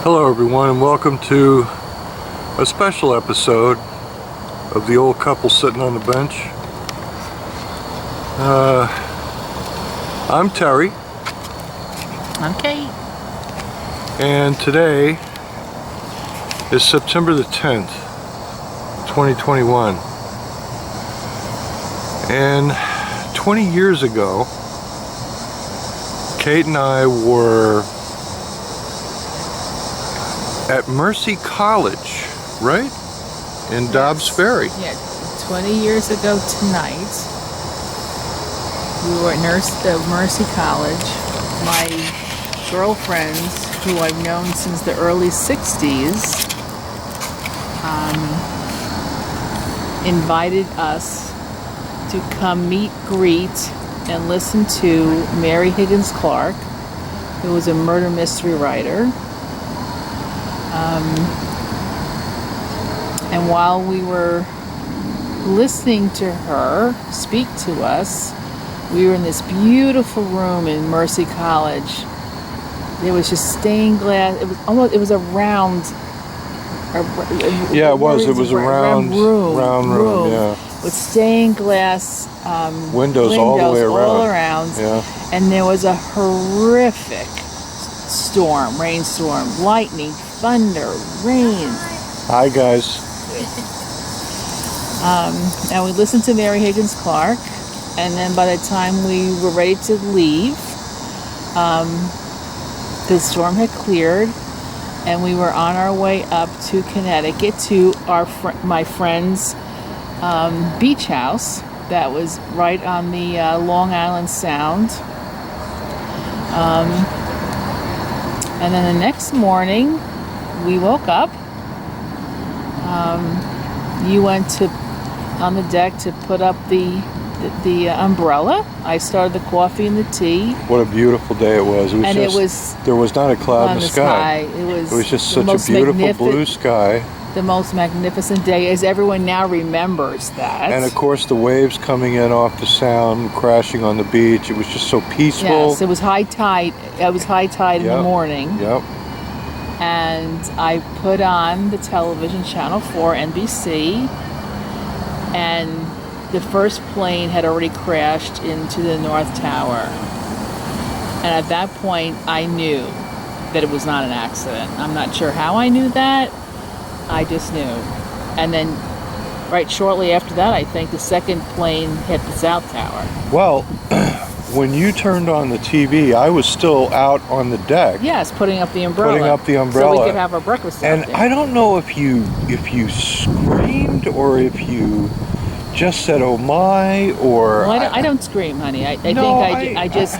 Hello everyone, and welcome to a special episode of the old couple sitting on the bench. I'm Terry. I'm Kate. And today is September the 10th, 2021. And 20 years ago, Kate and I were at Mercy College, right? In Dobbs Ferry. Yeah, 20 years ago tonight, we were at Mercy College. My girlfriends, who I've known since the early 60s, invited us to come meet, greet, and listen to Mary Higgins Clark, who was a murder mystery writer. And while we were listening to her speak to us, we were in this beautiful room in Mercy College. There was just stained glass. It was a round. Yeah, it was. It was a round room. Yeah. With stained glass windows all the way around. Yeah. And there was a horrific rainstorm, lightning, thunder, rain. Hi guys. And we listened to Mary Higgins Clark, and then by the time we were ready to leave, the storm had cleared, and we were on our way up to Connecticut to my friend's beach house that was right on the Long Island Sound. And then the next morning, we woke up. You went on the deck to put up the umbrella. I started the coffee and the tea. What a beautiful day it was. There was not a cloud in the sky. It was just such a beautiful blue sky. The most magnificent day, as everyone now remembers that. And of course the waves coming in off the sound, crashing on the beach. It was just so peaceful. Yes, it was high tide. It was high tide in the morning. Yep. And I put on the television, Channel 4, NBC, and the first plane had already crashed into the North Tower. And at that point, I knew that it was not an accident. I'm not sure how I knew that. I just knew. And then, right shortly after that, I think the second plane hit the South Tower. Well, when you turned on the TV, I was still out on the deck. Yes, putting up the umbrella. So we could have our breakfast out there. I don't know if you screamed or if you just said "oh my" or. Well, I don't scream, honey. I just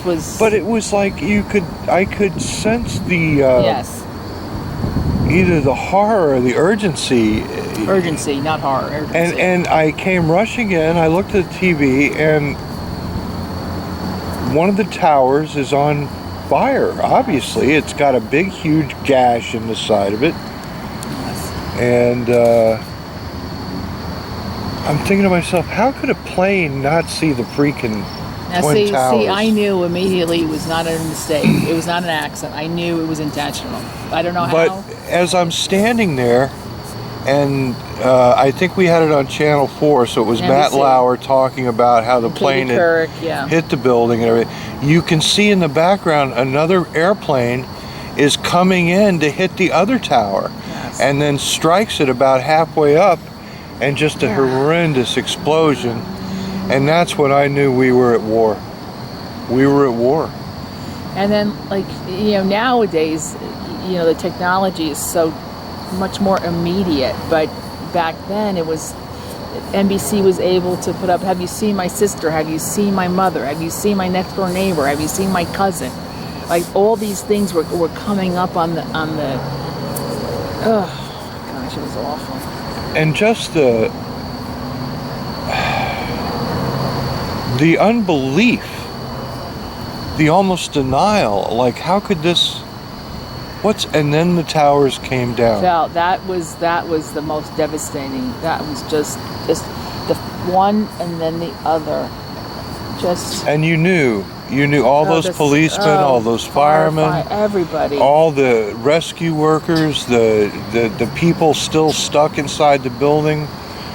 was. But it was like I could sense the. Yes. Either the horror or the urgency. Urgency, not horror. Urgency. And I came rushing in. I looked at the TV, and one of the towers is on fire. Obviously, it's got a big, huge gash in the side of it. Yes. And I'm thinking to myself, how could a plane not see the freaking twin towers? See, I knew immediately it was not a mistake. It was not an accident. I knew it was intentional. I don't know how. But as I'm standing there, and I think we had it on Channel 4, so it was NBC. Matt Lauer talking about how the plane had hit the building and everything. You can see in the background another airplane is coming in to hit the other tower, yes. And then strikes it about halfway up, and just a horrendous explosion. And that's when I knew we were at war. We were at war. And then, nowadays, the technology is so much more immediate. But back then, NBC was able to put up, have you seen my sister? Have you seen my mother? Have you seen my next door neighbor? Have you seen my cousin? Like, all these things were coming up on the, oh, gosh, it was awful. And just the unbelief, the almost denial, like how could this, and then the towers came down. Well, that was the most devastating. That was just the one and then the other. And you knew You knew all those policemen, all those firemen, everybody, all the rescue workers, the people still stuck inside the building.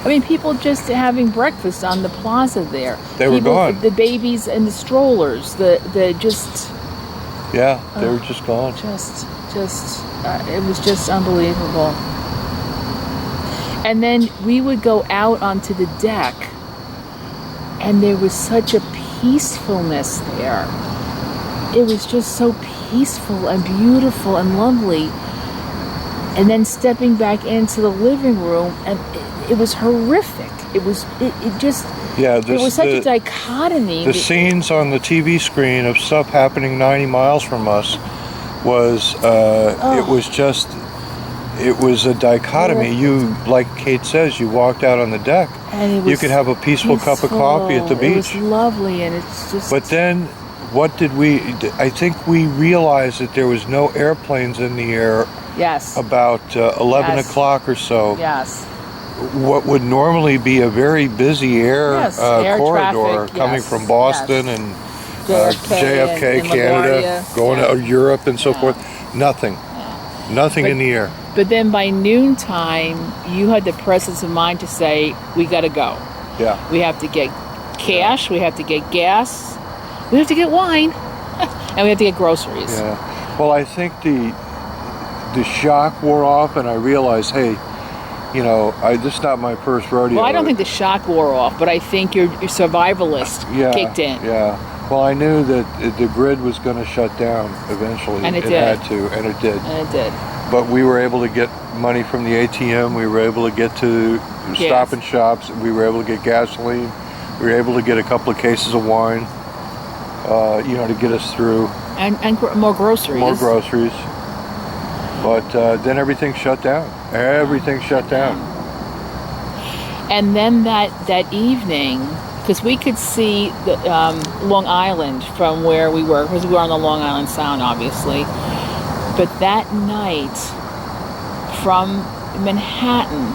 I mean, people just having breakfast on the plaza there. They were gone. The babies and the strollers. The just. Yeah, they were just gone. It was just unbelievable. And then we would go out onto the deck, and there was such a peacefulness there. It was just so peaceful and beautiful and lovely. And then stepping back into the living room, and it was horrific. It was such a dichotomy. The scenes on the TV screen of stuff happening 90 miles from us was it was a dichotomy. You, like Kate says, you walked out on the deck, and you could have a peaceful cup of coffee at the beach. It was lovely, and it's just. But then, I think we realized that there was no airplanes in the air. Yes. About 11 o'clock or so. Yes. What would normally be a very busy air corridor traffic, coming from Boston and JFK, and Canada, going to Europe and so forth. Nothing. Yeah. Nothing in the air. But then by noontime, you had the presence of mind to say, we got to go. Yeah. We have to get cash, we have to get gas, we have to get wine, and we have to get groceries. Yeah. Well, I think the shock wore off, and I realized, hey, this is not my first rodeo. Well, I don't think the shock wore off, but I think your survivalist kicked in. Yeah. Well, I knew that the grid was going to shut down eventually. And it did. Had to, and it did. And it did. But we were able to get money from the ATM. We were able to get to Stop and Shops. We were able to get gasoline. We were able to get a couple of cases of wine, to get us through. And more groceries. More groceries. But then everything shut down. Everything shut down. And then that evening, because we could see the Long Island from where we were, because we were on the Long Island Sound, obviously. But that night, from Manhattan,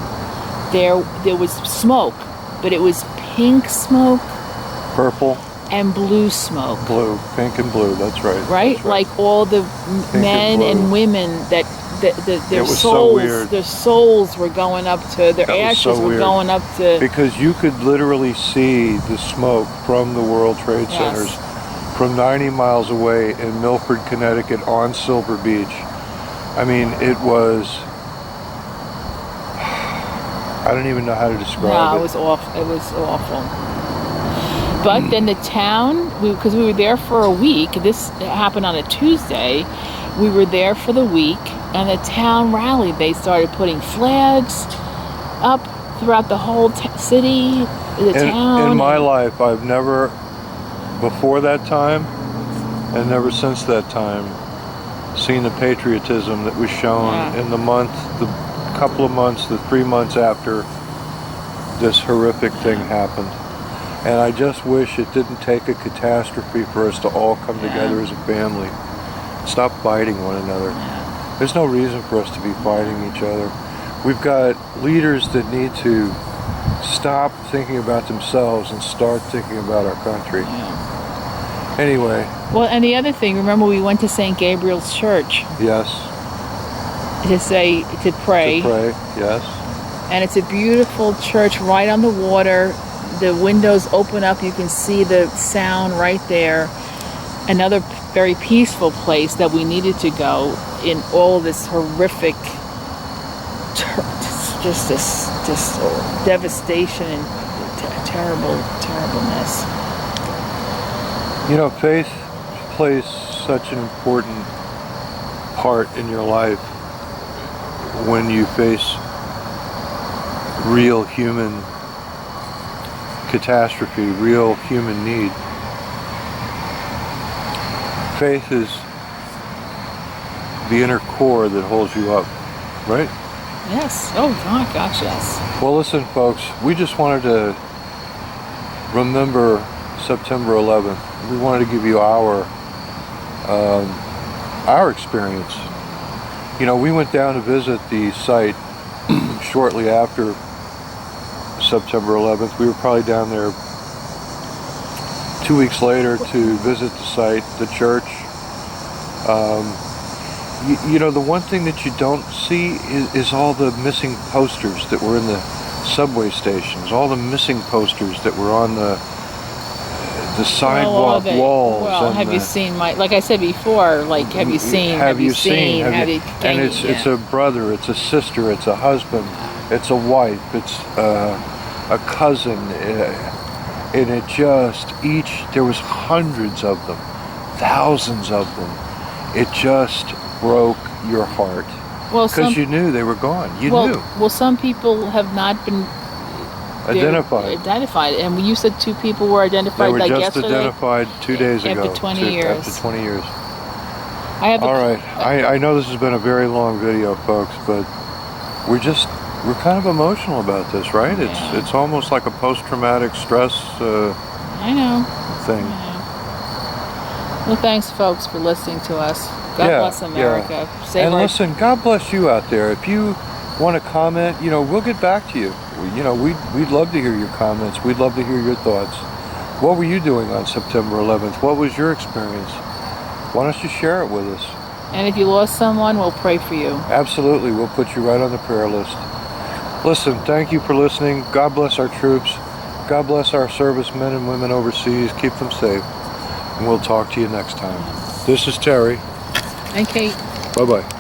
there was smoke, but it was pink smoke, purple, and blue smoke. Blue, pink and blue. That's right. Right, that's right. Like all the men and women that their souls were going up to their ashes were going up to, because you could literally see the smoke from the World Trade Centers from 90 miles away in Milford, Connecticut, on Silver Beach. I mean, it was. I don't even know how to describe it. No, it was awful. It was awful. But then the town, because we were there for a week. This happened on a Tuesday. We were there for the week, and the town rallied. They started putting flags up throughout the whole city, town. In my life, I've never, before that time, and never since that time, seen the patriotism that was shown in the couple of months, the 3 months after this horrific thing happened. And I just wish it didn't take a catastrophe for us to all come together as a family. Stop fighting one another. There's no reason for us to be fighting each other. We've got leaders that need to stop thinking about themselves and start thinking about our country. Anyway. Well, and the other thing, remember we went to St. Gabriel's Church. Yes. To pray. To pray, yes. And it's a beautiful church right on the water. The windows open up, you can see the sound right there. Another very peaceful place that we needed to go in all this horrific, just devastation and terribleness. Faith plays such an important part in your life when you face real human catastrophe, real human need. Faith is the inner core that holds you up, right? Yes. Oh, my gosh, yes. Well, listen, folks, we just wanted to remember September 11th. We wanted to give you our experience. We went down to visit the site shortly after September 11th. We were probably down there 2 weeks later to visit the site, the church. You know, the one thing that you don't see is all the missing posters that were in the subway stations, all the missing posters that were on the sidewalk walls. Well, have you seen like I said before, like have you seen, and it's a brother, it's a sister, it's a husband, it's a wife, it's a cousin, and it just, there was hundreds of them, thousands of them. It just broke your heart. Well, because you knew they were gone. You knew. Well, some people have not been identified, and you said 2 people were identified. They were like just yesterday, identified 2 days ago. After 20 years. After 20 years. All right. I know this has been a very long video, folks, but we're kind of emotional about this, right? Yeah. It's almost like a post-traumatic stress I know. thing. I know. Well, thanks, folks, for listening to us. God bless America. And listen, God bless you out there. If you want to comment, you know, we'll get back to you. You know, we'd love to hear your comments. We'd love to hear your thoughts. What were you doing on September 11th? What was your experience? Why don't you share it with us? And if you lost someone, we'll pray for you. Absolutely. We'll put you right on the prayer list. Listen, thank you for listening. God bless our troops. God bless our servicemen and women overseas. Keep them safe. And we'll talk to you next time. This is Terry. And Kate. Bye-bye.